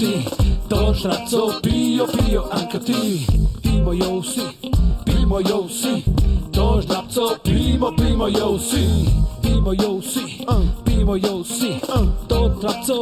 ti, to šrapco pijo, pijo anche ti. Pimo jo vsi, pimo jo vsi, to šrapco pimo jo vsi. Pimo jo vsi, pimo jo vsi, to šrapco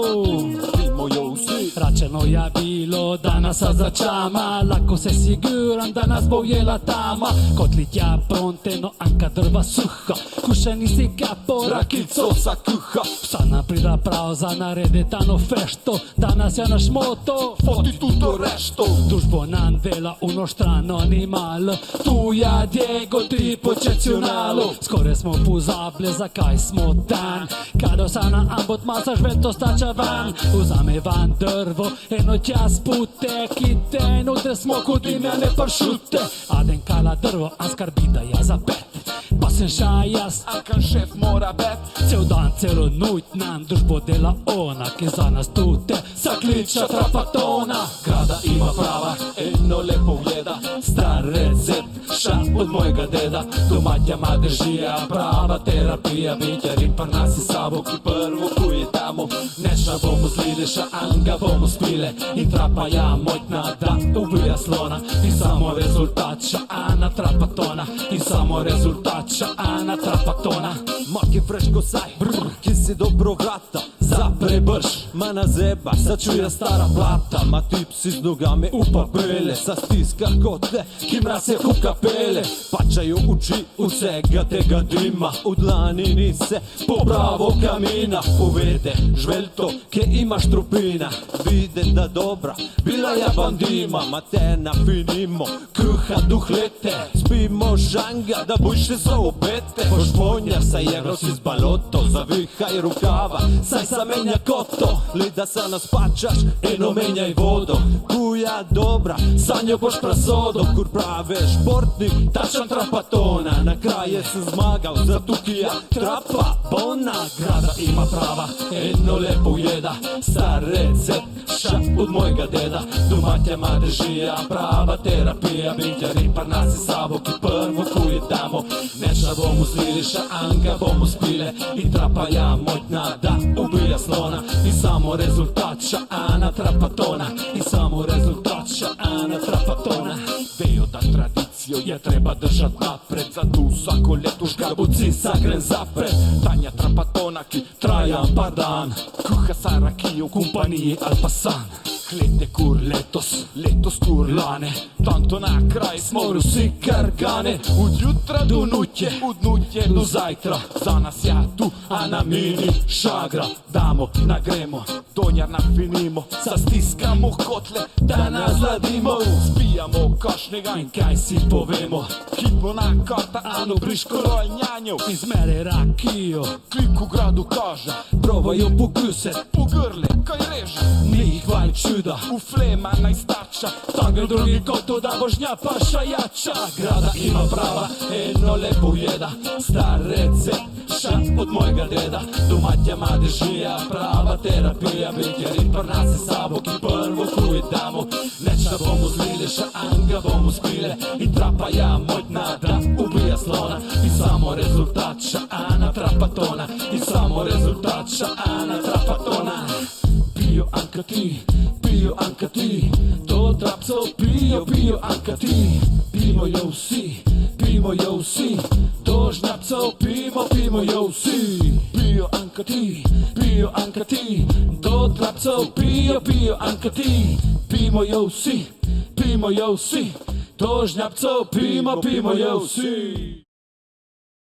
pimo jo vsi. Rečeno je bilo, da nas začama, lahko se siguran, da nas bo jela tama. Kotlitja pronte, no anka drva suha, kušeni si kapora, kilco sa kuha. Psa nam prida prav za naredetano fešto, danas je naš moto, foti tutto resto. Družbo nam dela uno strano animal, tu je Diego tipo eccezionalo. Skoraj smo pozabili, zakaj smo dan, kado sa na ambot masa žveto stača van. Vzame van drvo, eno tja spute, kite, nude smo kod imene pršute. Aden kala drvo, a skrbi da je za pet, pa sem šajas, alkan šef mora bet. Cel dan, celo noć nam družbo dela ona, ki za nas tute zakliča trapatona. Grada ima prava, eno lepo jeda, star recept, ša od mojega deda. Domatja madežija, prava terapija, vitjer in parnasi sabo, ki prvo kujetamo. Neša bomo zlile, ša anga bomo spile, in trapa ja mojtna da ubija slona. In samo rezultat ša ana trapatona, in samo rezultat ša ana trapatona. Maki freško saj, ki si dobro vrata, zapre brž, mana zeba, sačuje stara plata. Ma tip si z nogami u papele, sa stiska kotle, ki mrase u kapele. Pačaju uči vsega tega dima, u dlanini se pobravo kamina. Povede žvelto, ke imaš trupina, vide da dobra, bila je bandima. Ma te nafinimo, kuha duhlete, spimo žanga, da bujše za obete. Pošponja sa jegros iz baloto, zavihaj rukava, saj sa menja koto. Li da sa nas pačaš, eno menjaj vodo, kuja dobra, sa njo boš prasodo. Kur prave športnik, tačan trapatona, na kraje se zmagal, za tukija trapa bona. Grada ima prava, eno lepo jeda, star recept, ša od mojega deda. Domatja madežija, prava terapija, vitjer in parnasi sabo, ki prvo kujetamo. Neša bomo zlili, ša anga bomo spile, in trapa ja mojtna da ubija slona. In samo rezultat ša ana trapatona, in samo rezultat ša ana trapatona. Vejo da tradicijo je treba držat napred, zato vsako leto žgabuci sagren zapred. Tanja trapatona, ki traja par dan, kuha sa rakijo v kumpaniji Alpasan. Hlete kur letos kur lane, tanto na kraj smo vsi kargane. Od jutra do nutje, od nutje do zajtra, za nas je tu, a na mini šagra. Damo, nagremo, donjar nafinimo, sa stiskamo kotle, da nas ladimo. Spijamo kašnega in kaj si povemo, hitmo na karta, ano briško rolnjanjev. Izmere rakijo, klik v gradu kaže, probajo pokuset, po grle, kaj reže. Ni hvalj čuda, u flema naj stača, tako drugi koto da božnja paša jača. Grada ima prava, eno lepo jeda, star recept, ša od mojega deda. Domatja madežija, prava terapija, vitjer in parnasi sabo, ki prvo kujetamo. Neča bomo zlile, ša anga bomo spile, in trapa ja mojtna da ubija slona. In samo rezultat ša ana trapatona, in samo rezultat ša ana trapatona. Pijo anche ti, pijo anche ti, to trapco pijo anche ti. Pimo jo vsi, to žnapco pimo jo vsi. Pijo anche ti, to trapco pijo anche ti. Pimo jo vsi, to žnapco pimo jo vsi.